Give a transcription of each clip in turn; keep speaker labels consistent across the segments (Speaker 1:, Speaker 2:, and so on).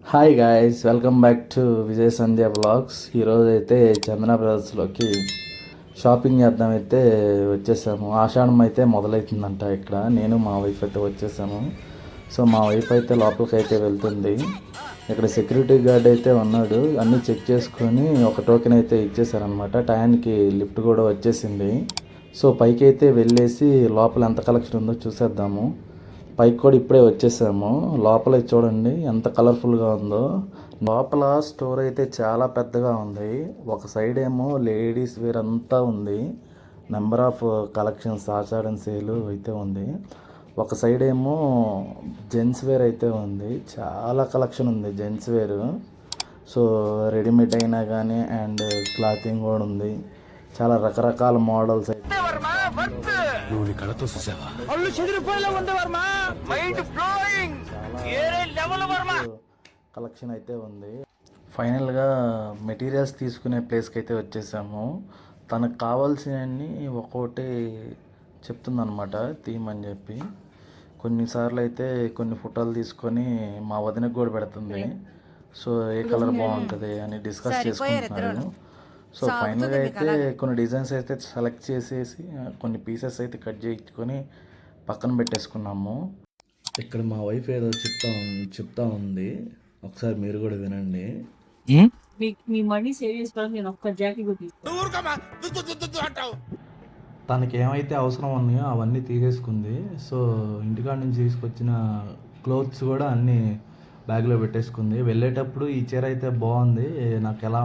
Speaker 1: Hi guys, welcome back to Vijay Sandhya blogs. ఈరోజు అయితే చందన బ్రదర్స్లోకి shopping చేద్దామైతే వచ్చేసాము. ఆషాఢం అయితే మొదలవుతుందంట. ఇక్కడ నేను మా వైఫ్ అయితే వచ్చేసాము. సో మా వైఫ్ అయితే లోపలికి అయితే వెళ్తుంది. ఇక్కడ సెక్యూరిటీ గార్డ్ అయితే ఉన్నాడు. అన్నీ చెక్ చేసుకొని ఒక టోకెన్ అయితే ఇచ్చేసారనమాట. టయానికి లిఫ్ట్ కూడా వచ్చేసింది. సో పైకి అయితే వెళ్ళేసి లోపల ఎంత కలెక్షన్ ఉందో చూసేద్దాము. పైకి కూడా ఇప్పుడే వచ్చేసాము. లోపల చూడండి ఎంత కలర్ఫుల్గా ఉందో. లోపల స్టోర్ అయితే చాలా పెద్దగా ఉంది. ఒక సైడ్ ఏమో లేడీస్ వేర్ అంతా ఉంది. Number of collections Ashadham sale అయితే ఉంది. ఒక సైడ్ ఏమో జెంట్స్ వేర్ అయితే ఉంది. చాలా కలెక్షన్ ఉంది జెంట్స్ వేర్. సో రెడీమేడ్ అయినా కానీ అండ్ క్లాతింగ్ కూడా ఉంది. చాలా రకరకాల మోడల్స్ అయితే
Speaker 2: నువ్వు నీ కళతో చూసావా?
Speaker 1: కలెక్షన్ అయితే ఉంది. ఫైనల్గా మెటీరియల్స్ తీసుకునే ప్లేస్కి అయితే వచ్చేసాము. తనకు కావాల్సినవన్నీ ఒక్కొక్కటి చెప్తుందనమాట తీయమని చెప్పి. కొన్నిసార్లు అయితే కొన్ని ఫోటోలు తీసుకొని మా వదినకు కూడా పెడుతుంది. సో ఏ కలర్ బాగుంటుంది అని డిస్కస్ చేసుకుంటున్నారు. సో ఫైనల్గా అయితే కొన్ని డిజైన్స్ అయితే సెలెక్ట్ చేసేసి కొన్ని పీసెస్ అయితే కట్ చేయించుకొని పక్కన పెట్టేసుకున్నాము. ఇక్కడ మా వైఫ్ ఏదో చెప్తా ఉంది. ఒకసారి మీరు కూడా వినండి.
Speaker 3: మీ మనీ సేవ్ చేసుకోవడానికి నేను ఒక్క జాకెట్
Speaker 1: తనకి ఏమైతే అవసరం ఉన్నాయో అవన్నీ తీసేసుకుంది. సో ఇంటికాడ నుంచి తీసుకొచ్చిన క్లోత్స్ కూడా అన్నీ బ్యాగ్లో పెట్టేసుకుంది. వెళ్ళేటప్పుడు ఈ చీర అయితే బాగుంది, నాకు ఎలా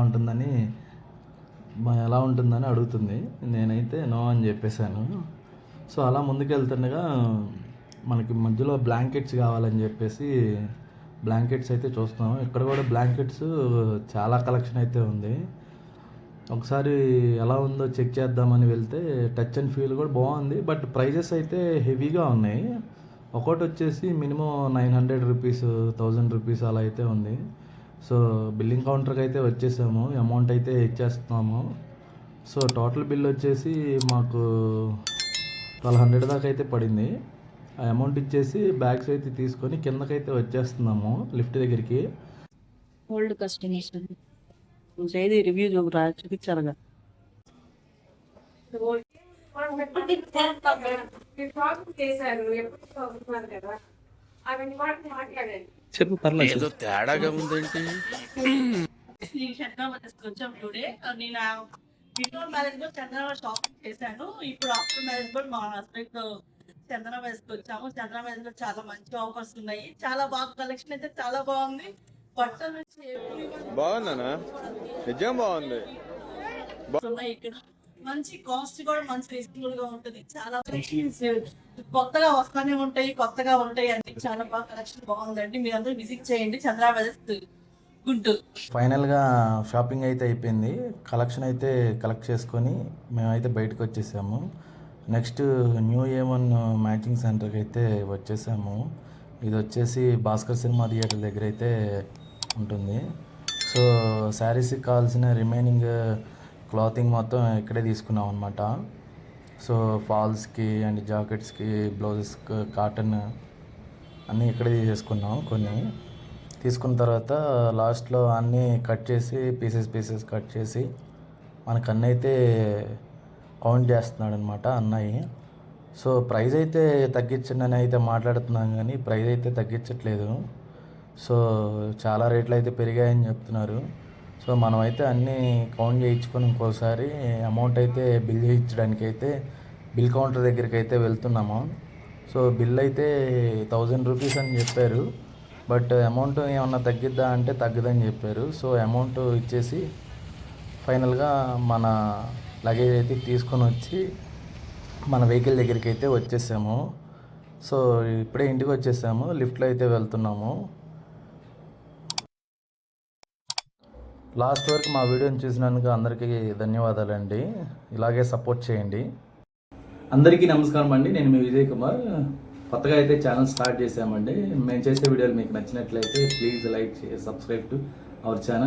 Speaker 1: ఉంటుందని అడుగుతుంది. నేనైతే నో అని చెప్పేశాను. సో అలా ముందుకు వెళ్తుండగా మనకి మధ్యలో బ్లాంకెట్స్ కావాలని చెప్పేసి బ్లాంకెట్స్ అయితే చూస్తున్నాము. ఇక్కడ కూడా బ్లాంకెట్స్ చాలా కలెక్షన్ అయితే ఉంది. ఒకసారి ఎలా ఉందో చెక్ చేద్దామని వెళ్తే టచ్ అండ్ ఫీల్ కూడా బాగుంది. బట్ ప్రైజెస్ అయితే హెవీగా ఉన్నాయి. ఒకటి వచ్చేసి మినిమం 900 రూపీస్ 1000 రూపీస్ అలా అయితే ఉంది. సో బిల్లింగ్ కౌంటర్కి అయితే వచ్చేసాము. అమౌంట్ అయితే ఇచ్చేస్తున్నాము. సో టోటల్ బిల్ వచ్చేసి మాకు 1200 దాకా అయితే పడింది. ఆ అమౌంట్ ఇచ్చేసి బ్యాగ్స్ అయితే తీసుకొని కిందకైతే వచ్చేస్తున్నాము లిఫ్ట్ దగ్గరికి.
Speaker 3: ఓల్డ్ కస్టమర్స్ రివ్యూ చూపించారుగా.
Speaker 1: చెప్పు, పర్లేదు.
Speaker 2: ఏదో తేడాగా ఉందేంటి?
Speaker 3: వచ్చాం టుడే. నేను బిఫోర్ మ్యారేజ్ లో చంద్రబాబు షాపింగ్ చేశాను. ఇప్పుడు ఆఫ్టర్ మ్యారేజ్ కూడా మా హస్బెండ్ చంద్రబాబు వచ్చాము. చంద్రబాబు లో చాలా మంచి ఆఫర్స్ ఉన్నాయి. చాలా బాగా కలెక్షన్ అయితే చాలా బాగుంది. బట్టలు వచ్చి
Speaker 4: బాగుందనా? నిజం బాగుంది.
Speaker 3: ఇక్కడ మంచి కాస్ట్ కూడా మంచి రీజనబుల్ గా ఉంటుంది. చాలా కొత్తగా వస్తానే కొత్తగా ఉంటాయి అన్ని. చాలా బాగా కలెక్షన్ బాగుందండి. మీరందరూ విజిట్ చేయండి చంద్రబాబు గుంటూరు.
Speaker 1: ఫైనల్గా షాపింగ్ అయితే అయిపోయింది. కలెక్షన్ అయితే కలెక్ట్ చేసుకొని మేమైతే బయటకు వచ్చేసాము. నెక్స్ట్ న్యూ A1 మ్యాచింగ్ సెంటర్కి అయితే వచ్చేసాము. ఇది వచ్చేసి భాస్కర్ సినిమా థియేటర్ దగ్గర అయితే ఉంటుంది. సో శారీస్కి కావాల్సిన రిమైనింగ్ క్లాతింగ్ మొత్తం ఇక్కడే తీసుకున్నాం అనమాట. సో ఫాల్స్కి అండ్ జాకెట్స్కి బ్లౌజెస్కి కాటన్ అన్నీ ఇక్కడే తీసేసుకున్నాం. కొన్ని తీసుకున్న తర్వాత లాస్ట్లో అన్నీ కట్ చేసి పీసెస్ కట్ చేసి మనకు అన్నీ అయితే కౌంట్ చేస్తున్నాడు అనమాట అన్నయ్య. సో ప్రైస్ అయితే తగ్గించండి అని అయితే మాట్లాడుతున్నాం, కానీ ప్రైస్ అయితే తగ్గించట్లేదు. సో చాలా రేట్లు అయితే పెరిగాయని చెప్తున్నారు. సో మనమైతే అన్నీ కౌంట్ చేయించుకొని ఇంకోసారి అమౌంట్ అయితే బిల్ చేయించడానికి అయితే బిల్ కౌంటర్ దగ్గరికి అయితే వెళ్తున్నాము. సో బిల్ అయితే 1000 రూపీస్ అని చెప్పారు. బట్ అమౌంట్ ఏమన్నా తగ్గిద్దా అంటే తగ్గదని చెప్పారు. సో అమౌంట్ ఇచ్చేసి ఫైనల్గా మన లగేజ్ అయితే తీసుకొని వచ్చి మన వెహికల్ దగ్గరికి అయితే వచ్చేసాము. సో ఇప్పుడే ఇంటికి వచ్చేసాము. లిఫ్ట్లో అయితే వెళ్తున్నాము. లాస్ట్ వరకు మా వీడియోని చూసినందుకు అందరికీ ధన్యవాదాలండి. ఇలాగే సపోర్ట్ చేయండి. అందరికీ నమస్కారం అండి. నేను మీ విజయ్ కుమార్. కొత్తగా అయితే ఛానల్ స్టార్ట్ చేసామండి. మేము చేసే వీడియోలు మీకు నచ్చినట్లయితే please like subscribe to our channel.